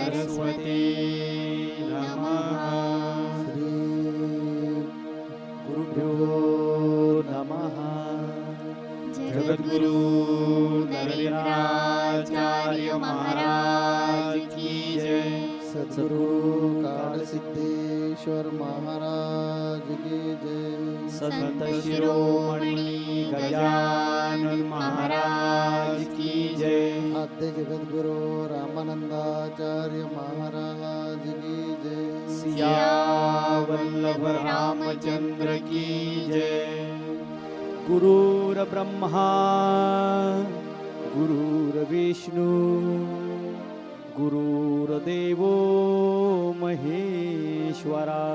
सरस्वती नमः। श्री गुरुभ्यो नमः। जगद्गुरु नरेंद्राचार्य महाराज की जय। सद्गुरु काल सिद्धेश्वर महाराज की जय। संत शिरोमणि गजानन महाराज की जय। आद्य जगद्गुरु रामानंदाचार्य महाराज की जय। सियावल्लभ रामचंद्र की जय। गुरुर्ब्रह्मा गुरुर्विष्णु गुरुर्देवो महेश्वरा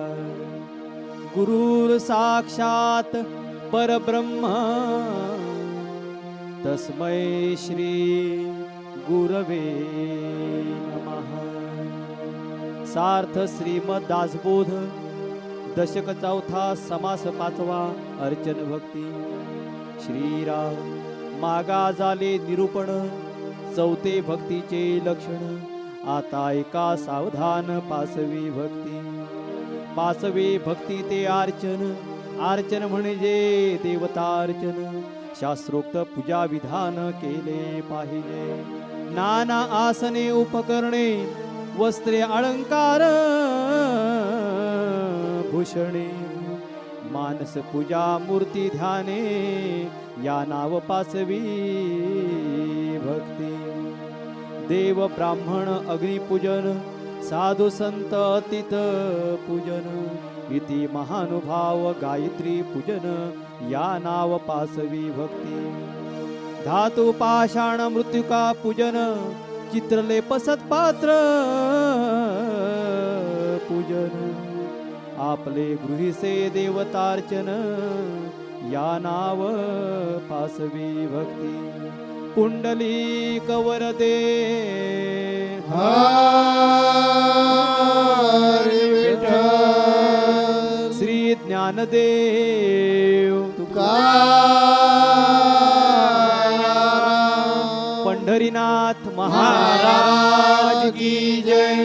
गुरुर्साक्षात् परब्रह्म तस्मै श्री गुरवे नमः। सार्थ श्रीमद दासबोध दशक चौथा समास पाचवा अर्चन भक्ती। श्रीराम मागा झाले निरूपण चौथे भक्तीचे लक्षण। आता ऐका सावधान पाचवी भक्ती। पाचवे भक्ती ते अर्चन। अर्चन म्हणजे देवतार्चन। शास्त्रोक्त पूजा विधान केले पाहिजे। नाना आसने उपकरणे वस्त्रे अलंकार भूषणे मानस पूजा मूर्ती ध्याने या नाव पाचवी भक्ती। देव ब्राह्मण अग्निपूजन साधु संत अतीत पूजन इति महानुभाव गायत्री पूजन या नाव पाचवी भक्ती। धातु पाषाण मृत्तिका पूजन चित्रलेप सत्पात्र पूजन आपले गृहिसे देवतार्चन या नाव पाचवी भक्ती। पुंडलिक वरदे हरी विठ्ठल श्री ज्ञानदेव तुकाराम पंढरीनाथ महाराज की जय।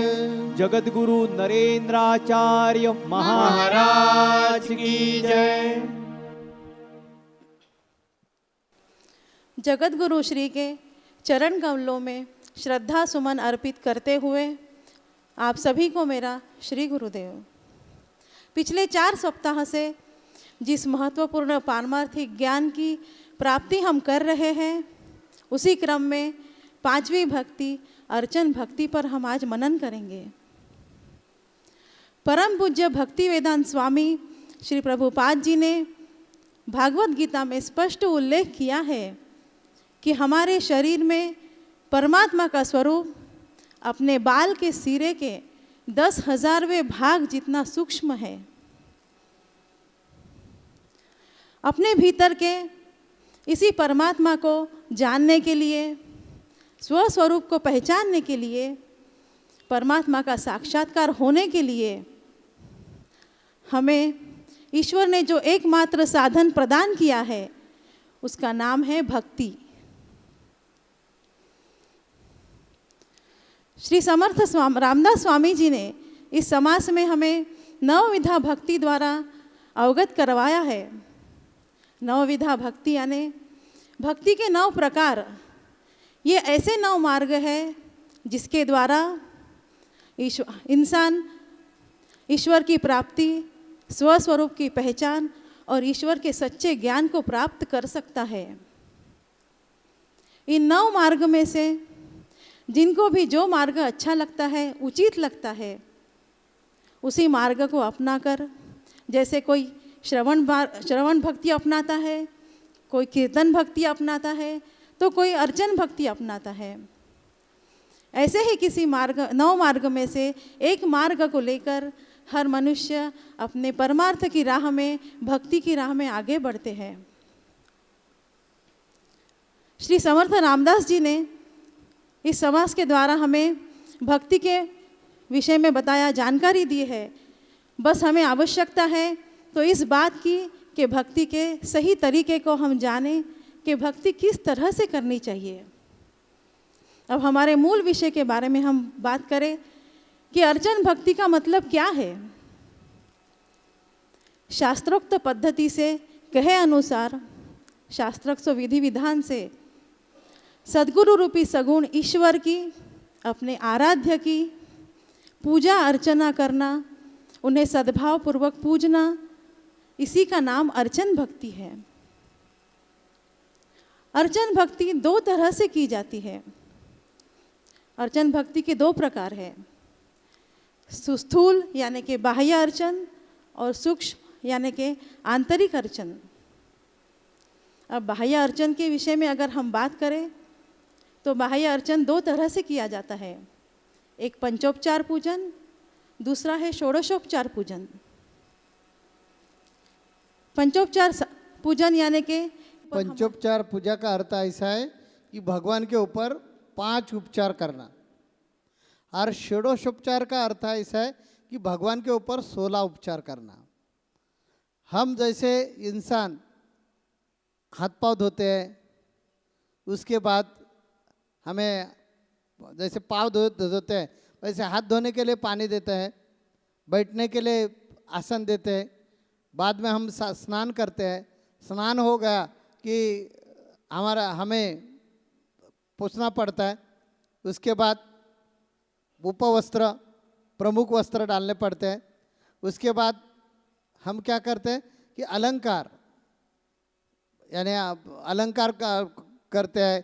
जगद्गुरु नरेंद्राचार्य महाराज की जय। जगद्गुरु श्री के चरण कमलों में श्रद्धा सुमन अर्पित करते हुए आप सभी को मेरा श्री गुरुदेव। पिछले 4 सप्ताह से जिस महत्वपूर्ण पारमार्थिक ज्ञान की प्राप्ति हम कर रहे हैं उसी क्रम में 5वीं भक्ति अर्चन भक्ति पर हम आज मनन करेंगे। परम पूज्य भक्ति वेदांत स्वामी श्री प्रभुपाद जी ने भागवत गीता में स्पष्ट उल्लेख किया है कि हमारे शरीर में परमात्मा का स्वरूप अपने बाल के सिरे के 10,000वें भाग जितना सूक्ष्म है। अपने भीतर के इसी परमात्मा को जानने के लिए, स्वस्वरूप को पहचानने के लिए, परमात्मा का साक्षात्कार होने के लिए हमें ईश्वर ने जो एकमात्र साधन प्रदान किया है उसका नाम है भक्ति। श्री समर्थ रामदास स्वामी जी ने इस समास में हमें 9 विधा भक्ति द्वारा अवगत करवाया है। 9 विधा भक्ति यानी भक्ति के 9 प्रकार। ये ऐसे 9 मार्ग है जिसके द्वारा इंसान ईश्वर की प्राप्ति, स्वस्वरूप की पहचान और ईश्वर के सच्चे ज्ञान को प्राप्त कर सकता है। इन 9 मार्ग में से जिनको भी जो मार्ग अच्छा लगता है, उचित लगता है, उसी मार्ग को अपनाकर, जैसे कोई श्रवण भक्ति अपनाता है, कोई कीर्तन भक्ति अपनाता है, तो कोई अर्चन भक्ति अपनाता है। ऐसे ही किसी 9 मार्ग में से एक मार्ग को लेकर हर मनुष्य अपने परमार्थ की राह में, भक्ति की राह में आगे बढ़ते हैं। श्री समर्थ रामदास जी ने इस समास के द्वारा हमें भक्ति के विषय में बताया, जानकारी दी है। बस हमें आवश्यकता है तो इस बात की कि भक्ति के सही तरीके को हम जानें कि भक्ति किस तरह से करनी चाहिए। अब हमारे मूल विषय के बारे में हम बात करें कि अर्चन भक्ति का मतलब क्या है। शास्त्रोक्त पद्धति से कहे अनुसार, शास्त्रोक्त विधि विधान से सद्गुरु रूपी सगुण ईश्वर की, अपने आराध्य की पूजा अर्चना करना, उन्हें सद्भाव पूर्वक पूजना, इसी का नाम अर्चन भक्ति है। अर्चन भक्ति दो तरह से की जाती है। अर्चन भक्ति के दो प्रकार है, सुस्थूल यानी कि बाह्य अर्चन और सूक्ष्म यानी कि आंतरिक अर्चन। अब बाह्य अर्चन के विषय में अगर हम बात करें तो बाह्य अर्चन दो तरह से किया जाता है, एक पंचोपचार पूजन, दूसरा है षोडशोपचार पूजन। पंचोपचार पूजन यानी कि पंचोपचार पूजा का अर्थ ऐसा है कि भगवान के ऊपर 5 उपचार करना, और षोडशोपचार का अर्थ ऐसा है कि भगवान के ऊपर 16 उपचार करना। हम जैसे इंसान हाथ पाँव धोते हैं, उसके बाद हमें जैसे पाँव धोते हैं वैसे हाथ धोने के लिए पानी देते हैं, बैठने के लिए आसन देते हैं, बाद में हम स्नान करते हैं। स्नान हो गया कि हमें पोंछना पड़ता है, उसके बाद उपवस्त्र प्रमुख वस्त्र डालने पड़ते हैं। उसके बाद हम क्या करते हैं कि अलंकार यानी अलंकार करते हैं।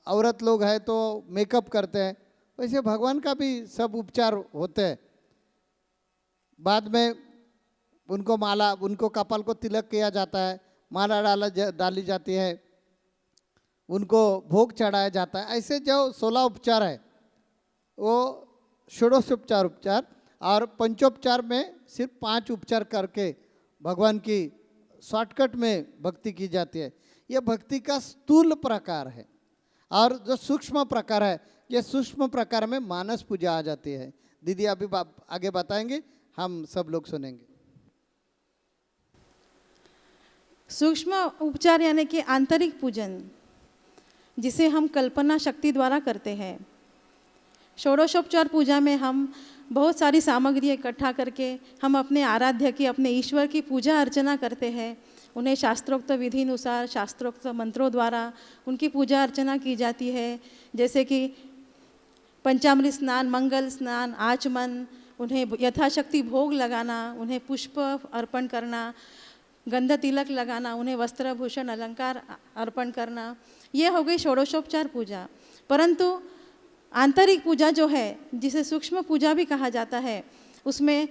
औरत लोग है तो मेकअप करते हैं, वैसे भगवान का भी सब उपचार होते हैं। बाद में उनको माला, उनको कपाल को तिलक किया जाता है, माला डाली जाती है, उनको भोग चढ़ाया जाता है। ऐसे जो 16 उपचार है वो षोडशोपचार और पंचोपचार में सिर्फ 5 उपचार करके भगवान की शॉर्टकट में भक्ति की जाती है। यह भक्ति का स्थूल प्रकार है। और जो सूक्ष्म प्रकार है, ये सूक्ष्म प्रकार में मानस पूजा आ जाती है। दीदी अभी आगे बताएंगे, हम सब लोग सुनेंगे। सूक्ष्म उपचार यानी कि आंतरिक पूजन, जिसे हम कल्पना शक्ति द्वारा करते हैं। षोडशोपचार पूजा में हम बहुत सारी सामग्री इकट्ठा करके हम अपने आराध्य की, अपने ईश्वर की पूजा अर्चना करते हैं। उन्हें शास्त्रोक्त विधि अनुसार, शास्त्रोक्त मंत्रों द्वारा उनकी पूजा अर्चना की जाती है। जैसे कि पंचामृत स्नान, मंगल स्नान, आचमन, उन्हें यथाशक्ति भोग लगाना, उन्हें पुष्प अर्पण करना, गंध तिलक लगाना, उन्हें वस्त्र भूषण अलंकार अर्पण करना, ये हो गई षोडशोपचार पूजा। परंतु आंतरिक पूजा जो है, जिसे सूक्ष्म पूजा भी कहा जाता है, उसमें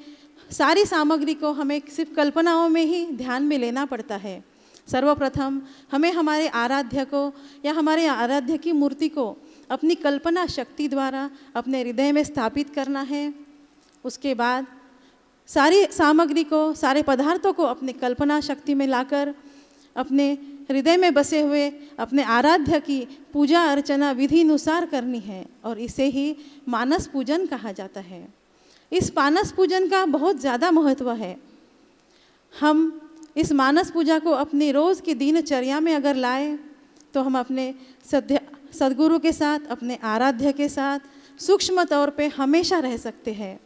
सारी सामग्री को हमें सिर्फ कल्पनाओं में ही ध्यान में लेना पड़ता है। सर्वप्रथम हमें हमारे आराध्य को या हमारे आराध्य की मूर्ति को अपनी कल्पना शक्ति द्वारा अपने हृदय में स्थापित करना है। उसके बाद सारी सामग्री को, सारे पदार्थों को अपने कल्पना शक्ति में लाकर अपने हृदय में बसे हुए अपने आराध्य की पूजा अर्चना विधि अनुसार करनी है, और इसे ही मानस पूजन कहा जाता है। इस मानस पूजन का बहुत ज़्यादा महत्व है। हम इस मानस पूजा को अपनी रोज़ की दिनचर्या में अगर लाए तो हम अपने सद्गुरु के साथ, अपने आराध्य के साथ सूक्ष्म तौर पे हमेशा रह सकते हैं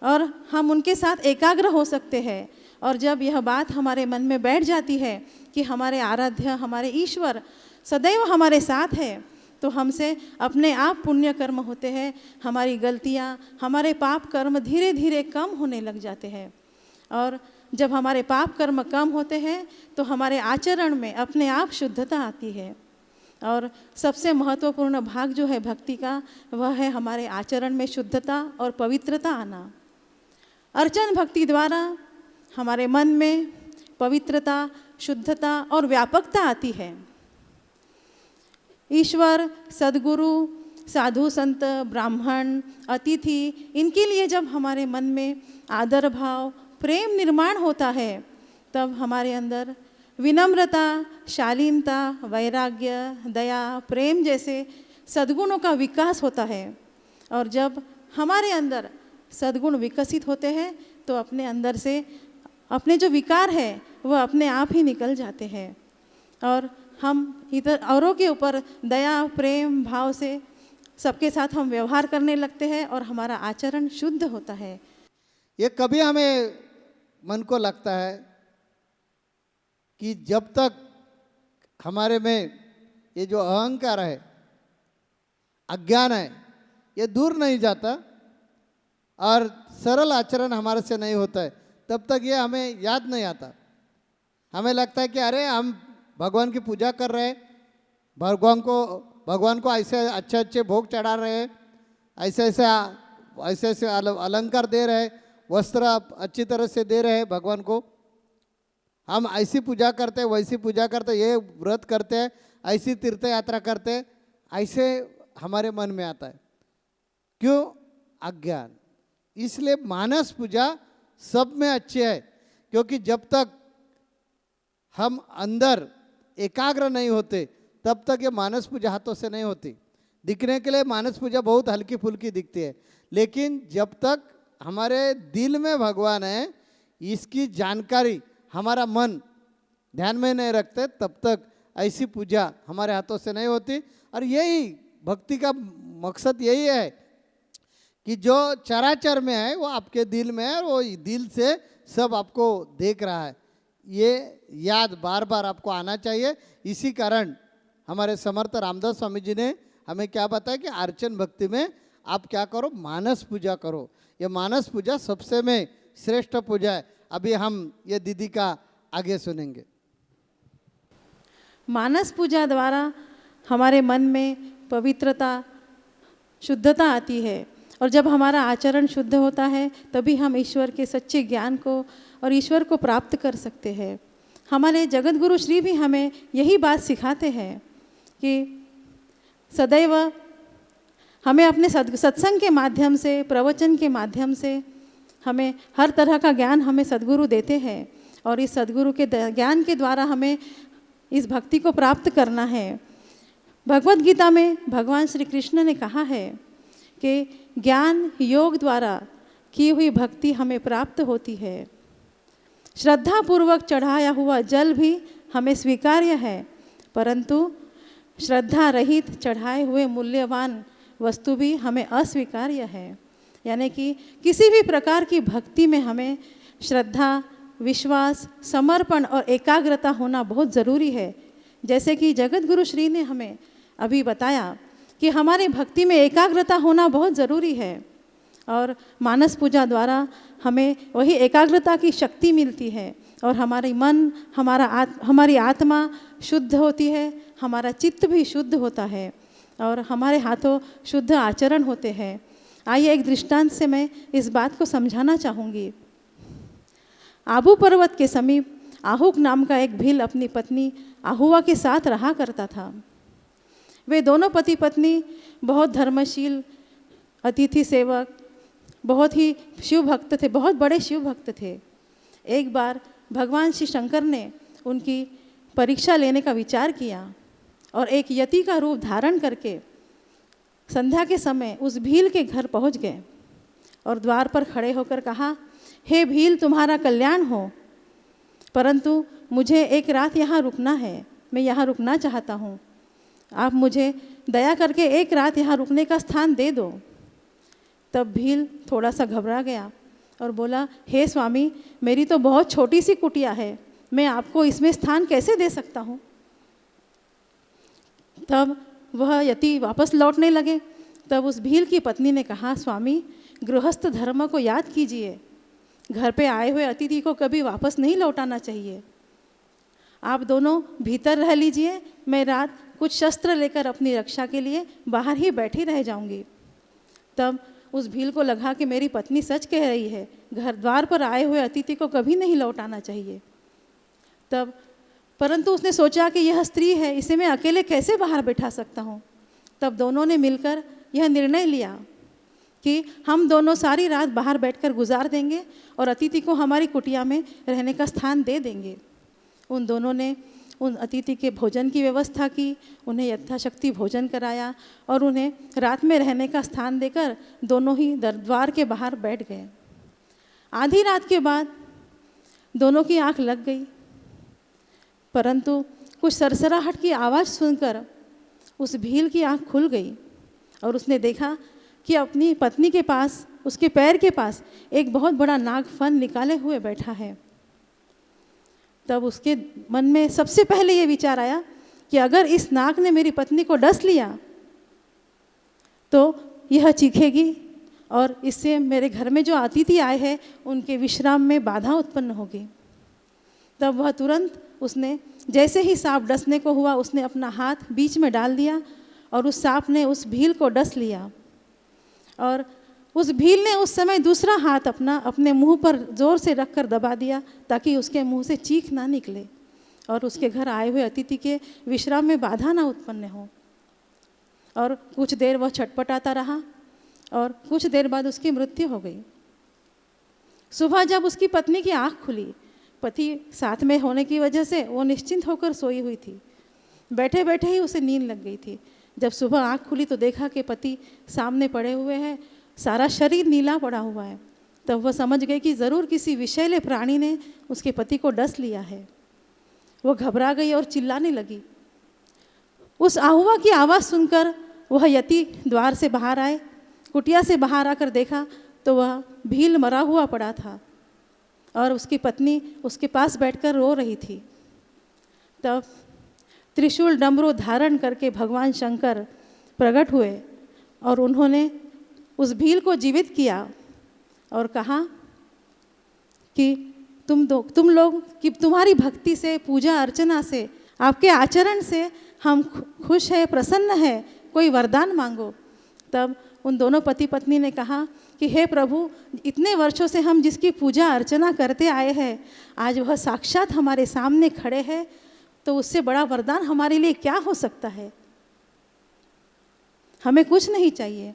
और हम उनके साथ एकाग्र हो सकते हैं। और जब यह बात हमारे मन में बैठ जाती है कि हमारे आराध्य, हमारे ईश्वर सदैव हमारे साथ है, तो हमसे अपने आप पुण्य कर्म होते हैं। हमारी गलतियाँ, हमारे पाप कर्म धीरे धीरे कम होने लग जाते हैं। और जब हमारे पाप कर्म कम होते हैं तो हमारे आचरण में अपने आप शुद्धता आती है। और सबसे महत्वपूर्ण भाग जो है भक्ति का, वह है हमारे आचरण में शुद्धता और पवित्रता आना। अर्चन भक्ति द्वारा हमारे मन में पवित्रता, शुद्धता और व्यापकता आती है। ईश्वर, सद्गुरु, साधु संत, ब्राह्मण, अतिथि, इनके लिए जब हमारे मन में आदर भाव, प्रेम निर्माण होता है, तब हमारे अंदर विनम्रता, शालीनता, वैराग्य, दया, प्रेम जैसे सद्गुणों का विकास होता है। और जब हमारे अंदर सद्गुण विकसित होते हैं तो अपने अंदर से अपने जो विकार है वह अपने आप ही निकल जाते हैं और हम इधर औरों के ऊपर दया प्रेम भाव से सबके साथ हम व्यवहार करने लगते हैं और हमारा आचरण शुद्ध होता है। ये कभी हमें मन को लगता है कि जब तक हमारे में ये जो अहंकार है, अज्ञान है, ये दूर नहीं जाता और सरल आचरण हमारे से नहीं होता है, तब तक ये हमें याद नहीं आता। हमें लगता है कि अरे हम भगवान की पूजा कर रहे हैं, भगवान को ऐसे अच्छे अच्छे भोग चढ़ा रहे हैं, ऐसे अलंकार दे रहे हैं, वस्त्र अच्छी तरह से दे रहे हैं भगवान को, हम ऐसी पूजा करते हैं वैसी पूजा करते हैं, ये व्रत करते हैं, ऐसी तीर्थ यात्रा करते हैं, ऐसे हमारे मन में आता है। क्यों? अज्ञान। इसलिए मानस पूजा सब में अच्छी है, क्योंकि जब तक हम अंदर एकाग्र नहीं होते तब तक ये मानस पूजा हाथों से नहीं होती। दिखने के लिए मानस पूजा बहुत हल्की फुल्की दिखती है, लेकिन जब तक हमारे दिल में भगवान है, इसकी जानकारी हमारा मन ध्यान में नहीं रखते, तब तक ऐसी पूजा हमारे हाथों से नहीं होती। और यही भक्ति का मकसद यही है कि जो चराचर में है वो आपके दिल में है और वो दिल से सब आपको देख रहा है। ये याद बार बार आपको आना चाहिए। इसी कारण हमारे समर्थ रामदास स्वामी जी ने हमें क्या बताया कि अर्चन भक्ति में आप क्या करो, मानस पूजा करो। ये मानस पूजा सबसे में श्रेष्ठ पूजा है। अभी हम ये दीदी का आगे सुनेंगे। मानस पूजा द्वारा हमारे मन में पवित्रता शुद्धता आती है, और जब हमारा आचरण शुद्ध होता है तभी हम ईश्वर के सच्चे ज्ञान को और ईश्वर को प्राप्त कर सकते हैं। हमारे जगत गुरु श्री भी हमें यही बात सिखाते हैं कि सदैव हमें अपने सत्संग के माध्यम से, प्रवचन के माध्यम से हमें हर तरह का ज्ञान हमें सद्गुरु देते हैं, और इस सद्गुरु के ज्ञान के द्वारा हमें इस भक्ति को प्राप्त करना है। भगवत गीता में भगवान श्री कृष्ण ने कहा है कि ज्ञान योग द्वारा की हुई भक्ति हमें प्राप्त होती है। श्रद्धा पूर्वक चढ़ाया हुआ जल भी हमें स्वीकार्य है, परंतु श्रद्धा रहित चढ़ाए हुए मूल्यवान वस्तु भी हमें अस्वीकार्य है। यानी कि किसी भी प्रकार की भक्ति में हमें श्रद्धा, विश्वास, समर्पण और एकाग्रता होना बहुत ज़रूरी है। जैसे कि जगत गुरु श्री ने हमें अभी बताया कि हमारी भक्ति में एकाग्रता होना बहुत ज़रूरी है, और मानस पूजा द्वारा हमें वही एकाग्रता की शक्ति मिलती है, और हमारी मन, हमारी आत्मा शुद्ध होती है, हमारा चित्त भी शुद्ध होता है, और हमारे हाथों शुद्ध आचरण होते हैं। आइए एक दृष्टांत से मैं इस बात को समझाना चाहूँगी। आबू पर्वत के समीप आहुक नाम का एक भील अपनी पत्नी आहुआ के साथ रहा करता था। वे दोनों पति पत्नी बहुत धर्मशील, अतिथि सेवक, बहुत ही शिव भक्त थे, बहुत बड़े शिव भक्त थे। एक बार भगवान श्री शंकर ने उनकी परीक्षा लेने का विचार किया और एक यति का रूप धारण करके संध्या के समय उस भील के घर पहुंच गए और द्वार पर खड़े होकर कहा, हे भील, तुम्हारा कल्याण हो, परंतु मुझे एक रात यहाँ रुकना है, मैं यहाँ रुकना चाहता हूँ, आप मुझे दया करके एक रात यहाँ रुकने का स्थान दे दो। तब भील थोड़ा सा घबरा गया और बोला, हे स्वामी, मेरी तो बहुत छोटी सी कुटिया है, मैं आपको इसमें स्थान कैसे दे सकता हूँ। तब वह यति वापस लौटने लगे। तब उस भील की पत्नी ने कहा, स्वामी, गृहस्थ धर्म को याद कीजिए, घर पे आए हुए अतिथि को कभी वापस नहीं लौटाना चाहिए। आप दोनों भीतर रह लीजिए, मैं रात कुछ शस्त्र लेकर अपनी रक्षा के लिए बाहर ही बैठी रह जाऊंगी। तब उस भील को लगा कि मेरी पत्नी सच कह रही है, घर द्वार पर आए हुए अतिथि को कभी नहीं लौटाना चाहिए। तब परंतु उसने सोचा कि यह स्त्री है, इसे मैं अकेले कैसे बाहर बैठा सकता हूँ। तब दोनों ने मिलकर यह निर्णय लिया कि हम दोनों सारी रात बाहर बैठकर गुजार देंगे और अतिथि को हमारी कुटिया में रहने का स्थान दे देंगे। उन दोनों ने उन अतिथि के भोजन की व्यवस्था की, उन्हें यथाशक्ति भोजन कराया और उन्हें रात में रहने का स्थान देकर दोनों ही द्वार के बाहर बैठ गए। आधी रात के बाद दोनों की आंख लग गई, परंतु कुछ सरसराहट की आवाज़ सुनकर उस भील की आंख खुल गई और उसने देखा कि अपनी पत्नी के पास, उसके पैर के पास एक बहुत बड़ा नागफन निकाले हुए बैठा है। तब उसके मन में सबसे पहले ये विचार आया कि अगर इस नाग ने मेरी पत्नी को डस लिया तो यह चीखेगी और इससे मेरे घर में जो अतिथि आए हैं उनके विश्राम में बाधा उत्पन्न होगी। तब वह तुरंत, उसने जैसे ही सांप डसने को हुआ, उसने अपना हाथ बीच में डाल दिया और उस सांप ने उस भील को डस लिया। और उस भील ने उस समय दूसरा हाथ अपने मुंह पर जोर से रखकर दबा दिया ताकि उसके मुंह से चीख ना निकले और उसके घर आए हुए अतिथि के विश्राम में बाधा ना उत्पन्न हो। और कुछ देर वह छटपटाता रहा और कुछ देर बाद उसकी मृत्यु हो गई। सुबह जब उसकी पत्नी की आंख खुली, पति साथ में होने की वजह से वो निश्चिंत होकर सोई हुई थी। बैठे बैठे ही उसे नींद लग गई थी। जब सुबह आंख खुली तो देखा कि पति सामने पड़े हुए हैं, सारा शरीर नीला पड़ा हुआ है। तब वह समझ गई कि ज़रूर किसी विषैले प्राणी ने उसके पति को डस लिया है। वो घबरा गई और चिल्लाने लगी। उस आहुआ की आवाज़ सुनकर वह यति द्वार से बाहर आए। कुटिया से बाहर आकर देखा तो वह भील मरा हुआ पड़ा था और उसकी पत्नी उसके पास बैठकर रो रही थी। तब त्रिशूल डमरू धारण करके भगवान शंकर प्रकट हुए और उन्होंने उस भील को जीवित किया और कहा कि तुम लोग कि तुम्हारी भक्ति से, पूजा अर्चना से, आपके आचरण से हम खुश हैं, प्रसन्न है, कोई वरदान मांगो। तब उन दोनों पति पत्नी ने कहा कि हे प्रभु, इतने वर्षों से हम जिसकी पूजा अर्चना करते आए हैं, आज वह साक्षात हमारे सामने खड़े हैं, तो उससे बड़ा वरदान हमारे लिए क्या हो सकता है। हमें कुछ नहीं चाहिए।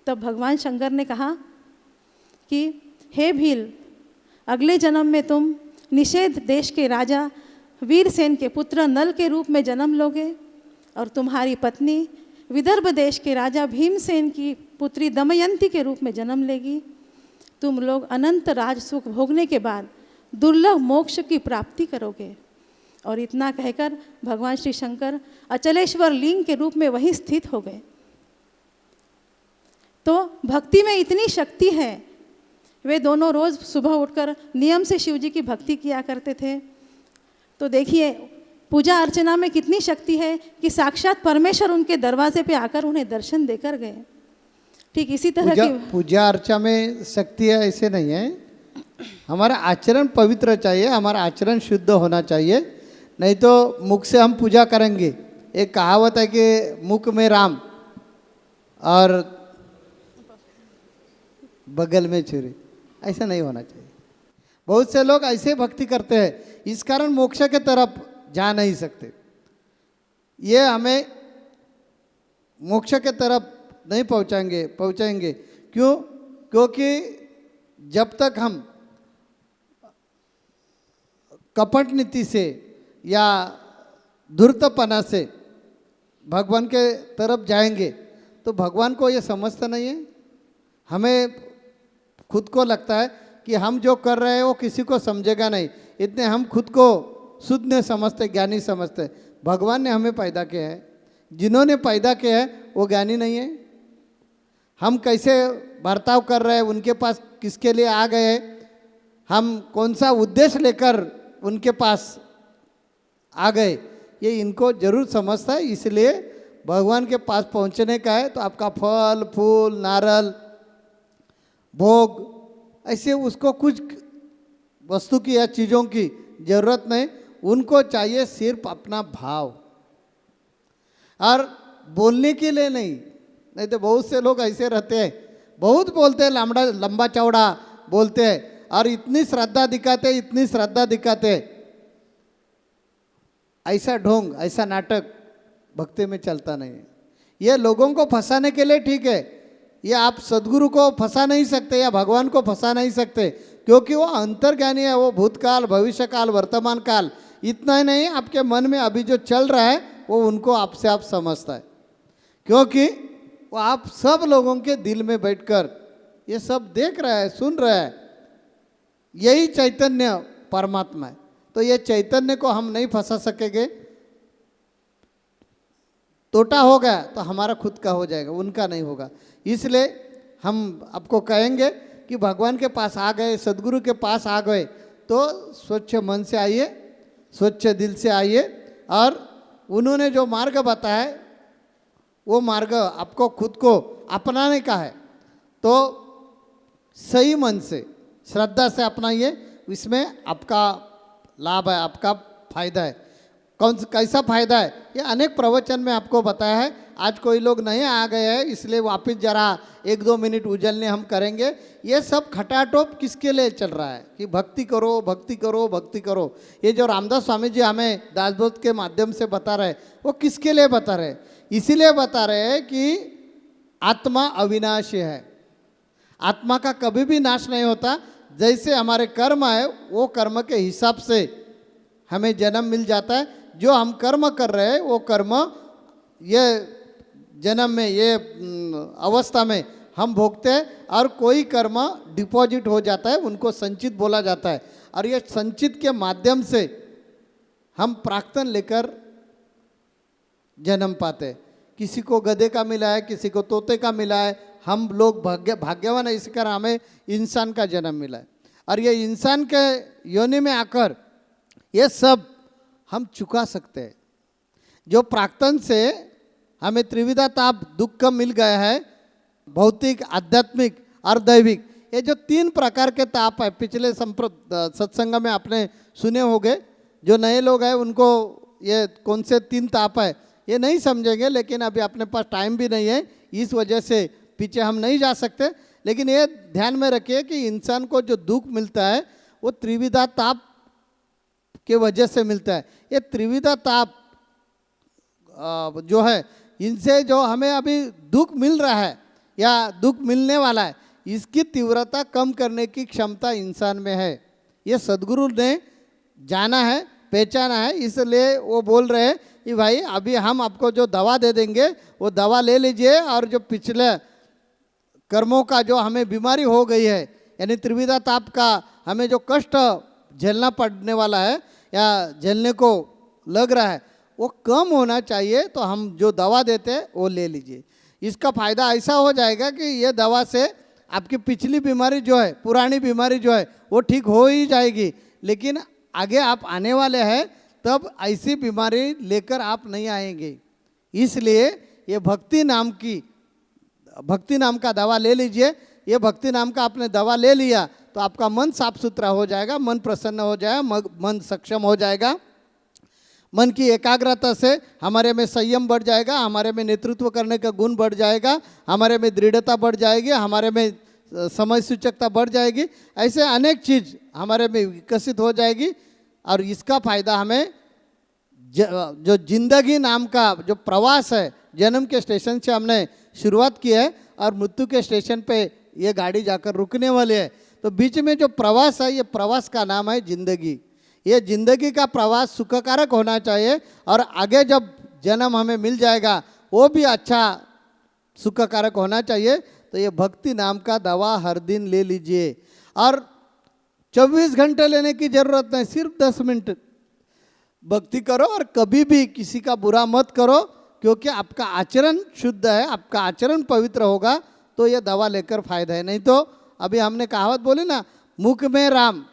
तब भगवान शंकर ने कहा कि हे भील, अगले जन्म में तुम निषेध देश के राजा वीरसेन के पुत्र नल के रूप में जन्म लोगे और तुम्हारी पत्नी विदर्भ देश के राजा भीमसेन की पुत्री दमयंती के रूप में जन्म लेगी। तुम लोग अनंत राज सुख भोगने के बाद दुर्लभ मोक्ष की प्राप्ति करोगे। और इतना कहकर भगवान श्री शंकर अचलेश्वर लिंग के रूप में वहीं स्थित हो गए। तो भक्ति में इतनी शक्ति है। वे दोनों रोज़ सुबह उठकर नियम से शिव जी की भक्ति किया करते थे। तो देखिए पूजा अर्चना में कितनी शक्ति है कि साक्षात परमेश्वर उनके दरवाजे पे आकर उन्हें दर्शन देकर गए। ठीक इसी तरह की पूजा अर्चा में शक्ति है ऐसे नहीं है। हमारा आचरण पवित्र चाहिए, हमारा आचरण शुद्ध होना चाहिए, नहीं तो मुख से हम पूजा करेंगे। एक कहावत है कि मुख में राम और बगल में छुरी, ऐसा नहीं होना चाहिए। बहुत से लोग ऐसे भक्ति करते हैं, इस कारण मोक्ष के तरफ जा नहीं सकते। ये हमें मोक्ष के तरफ नहीं पहुंचाएंगे। क्यों? क्योंकि जब तक हम कपट नीति से या धूर्तपना से भगवान के तरफ जाएंगे तो भगवान को ये समझता नहीं है। हमें खुद को लगता है कि हम जो कर रहे हैं वो किसी को समझेगा नहीं, इतने हम खुद को शुद्ध नहीं समझते, ज्ञानी समझते। भगवान ने हमें पैदा किया है, जिन्होंने पैदा किया है वो ज्ञानी नहीं है। हम कैसे बर्ताव कर रहे हैं, उनके पास किसके लिए आ गए, हम कौन सा उद्देश्य लेकर उनके पास आ गए, ये इनको जरूर समझता है। इसलिए भगवान के पास पहुंचने का है तो आपका फल फूल नारियल भोग ऐसे उसको कुछ वस्तु की या चीज़ों की ज़रूरत नहीं। उनको चाहिए सिर्फ अपना भाव, और बोलने के लिए नहीं तो बहुत से लोग ऐसे रहते हैं, बहुत बोलते हैं, लंबा चौड़ा बोलते हैं और इतनी श्रद्धा दिखाते। ऐसा ढोंग, ऐसा नाटक भक्ति में चलता नहीं है। ये लोगों को फंसाने के लिए ठीक है, ये आप सदगुरु को फंसा नहीं सकते या भगवान को फंसा नहीं सकते, क्योंकि वो अंतर्ज्ञानी है। वो भूतकाल, भविष्यकाल, वर्तमान काल, इतना ही नहीं, आपके मन में अभी जो चल रहा है वो उनको आपसे आप समझता है, क्योंकि वो आप सब लोगों के दिल में बैठकर ये सब देख रहा है, सुन रहा है। यही चैतन्य परमात्मा है। तो ये चैतन्य को हम नहीं फंसा सकेंगे तोटा हो गया तो हमारा खुद का हो जाएगा, उनका नहीं होगा। इसलिए हम आपको कहेंगे कि भगवान के पास आ गए, सदगुरु के पास आ गए तो स्वच्छ मन से आइए, स्वच्छ दिल से आइए, और उन्होंने जो मार्ग बताया वो मार्ग आपको खुद को अपनाने का है। तो सही मन से, श्रद्धा से अपनाइए, इसमें आपका लाभ है, आपका फायदा है। कैसा फायदा है ये अनेक प्रवचन में आपको बताया है। आज कोई लोग नए आ गए हैं इसलिए वापस जरा 1-2 मिनट उजलने हम करेंगे। ये सब खटाटोप किसके लिए चल रहा है कि भक्ति करो, भक्ति करो, भक्ति करो। ये जो रामदास स्वामी जी हमें दासबोध के माध्यम से बता रहे हैं वो किसके लिए बता रहे हैं? इसीलिए बता रहे हैं कि आत्मा अविनाशी है, आत्मा का कभी भी नाश नहीं होता। जैसे हमारे कर्म है वो कर्म के हिसाब से हमें जन्म मिल जाता है। जो हम कर्म कर रहे हैं वो कर्म ये जन्म में, ये अवस्था में हम भोगते हैं, और कोई कर्म डिपॉजिट हो जाता है, उनको संचित बोला जाता है। और ये संचित के माध्यम से हम प्राक्तन लेकर जन्म पाते हैं। किसी को गधे का मिला है, किसी को तोते का मिला है, हम लोग भाग्यवान है, इसी कारण हमें इंसान का जन्म मिला है। और ये इंसान के योनि में आकर ये सब हम चुका सकते हैं। जो प्राक्तन से हमें त्रिविधा ताप दुख का मिल गया है, भौतिक, आध्यात्मिक और दैविक, ये जो 3 प्रकार के ताप है, पिछले सत्संग में आपने सुने होंगे। जो नए लोग हैं उनको ये कौन से 3 ताप है ये नहीं समझेंगे, लेकिन अभी अपने पास टाइम भी नहीं है, इस वजह से पीछे हम नहीं जा सकते। लेकिन ये ध्यान में रखिए कि इंसान को जो दुख मिलता है वो त्रिविधा ताप के वजह से मिलता है। ये त्रिविधा ताप जो है, इनसे जो हमें अभी दुख मिल रहा है या दुख मिलने वाला है, इसकी तीव्रता कम करने की क्षमता इंसान में है। ये सदगुरु ने जाना है, पहचाना है, इसलिए वो बोल रहे हैं कि भाई अभी हम आपको जो दवा दे देंगे वो दवा ले लीजिए, और जो पिछले कर्मों का जो हमें बीमारी हो गई है, यानी त्रिविधा ताप का हमें जो कष्ट झेलना पड़ने वाला है या झेलने को लग रहा है, वो कम होना चाहिए। तो हम जो दवा देते हैं वो ले लीजिए। इसका फ़ायदा ऐसा हो जाएगा कि ये दवा से आपकी पिछली बीमारी जो है, पुरानी बीमारी जो है वो ठीक हो ही जाएगी, लेकिन आगे आप आने वाले हैं तब ऐसी बीमारी लेकर आप नहीं आएंगे। इसलिए ये भक्ति नाम का दवा ले लीजिए। ये भक्ति नाम का आपने दवा ले लिया तो आपका मन साफ सुथरा हो जाएगा, मन प्रसन्न हो जाएगा, मन सक्षम हो जाएगा। मन की एकाग्रता से हमारे में संयम बढ़ जाएगा, हमारे में नेतृत्व करने का गुण बढ़ जाएगा, हमारे में दृढ़ता बढ़ जाएगी, हमारे में समय सूचकता बढ़ जाएगी। ऐसे अनेक चीज़ हमारे में विकसित हो जाएगी। और इसका फ़ायदा हमें जो जिंदगी नाम का जो प्रवास है, जन्म के स्टेशन से हमने शुरुआत की है और मृत्यु के स्टेशन पे ये गाड़ी जाकर रुकने वाली है। तो बीच में जो प्रवास है, ये प्रवास का नाम है जिंदगी। ये जिंदगी का प्रवास सुखकारक होना चाहिए, और आगे जब जन्म हमें मिल जाएगा वो भी अच्छा सुखकारक होना चाहिए। तो ये भक्ति नाम का दवा हर दिन ले लीजिए, और 24 घंटे लेने की ज़रूरत नहीं, सिर्फ 10 मिनट भक्ति करो, और कभी भी किसी का बुरा मत करो, क्योंकि आपका आचरण शुद्ध है, आपका आचरण पवित्र होगा तो ये दवा लेकर फायदा है। नहीं तो अभी हमने कहावत बोली ना, मुख में राम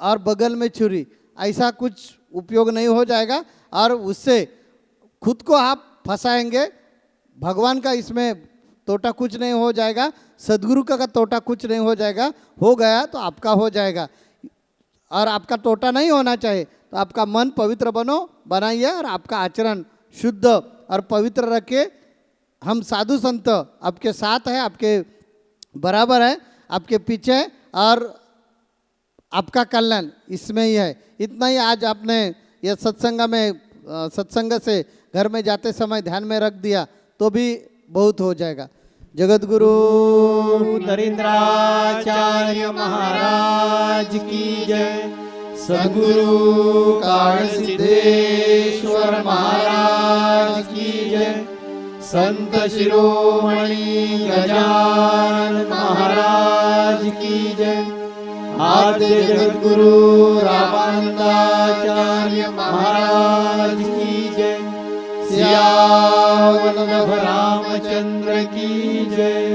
और बगल में छुरी, ऐसा कुछ उपयोग नहीं हो जाएगा, और उससे खुद को आप फंसाएंगे। भगवान का इसमें तोटा कुछ नहीं हो जाएगा, सदगुरु का तोटा कुछ नहीं हो जाएगा। हो गया तो आपका हो जाएगा, और आपका तोटा नहीं होना चाहिए। तो आपका मन पवित्र बनाइए, और आपका आचरण शुद्ध और पवित्र रखे। हम साधु संत आपके साथ हैं, आपके बराबर है, आपके पीछे है, और आपका कल्याण इसमें ही है। इतना ही आज आपने ये सत्संग से घर में जाते समय ध्यान में रख दिया तो भी बहुत हो जाएगा। जगत गुरु नरेंद्राचार्य महाराज की जय। सद्गुरु काल सिद्धेश्वर महाराज की जय। संत शिरोमणि गजानन महाराज की जय। आद्य जगत गुरु रामानंदाचार्य महाराज की जय। सियावर वल्लभ रामचंद्र की जय।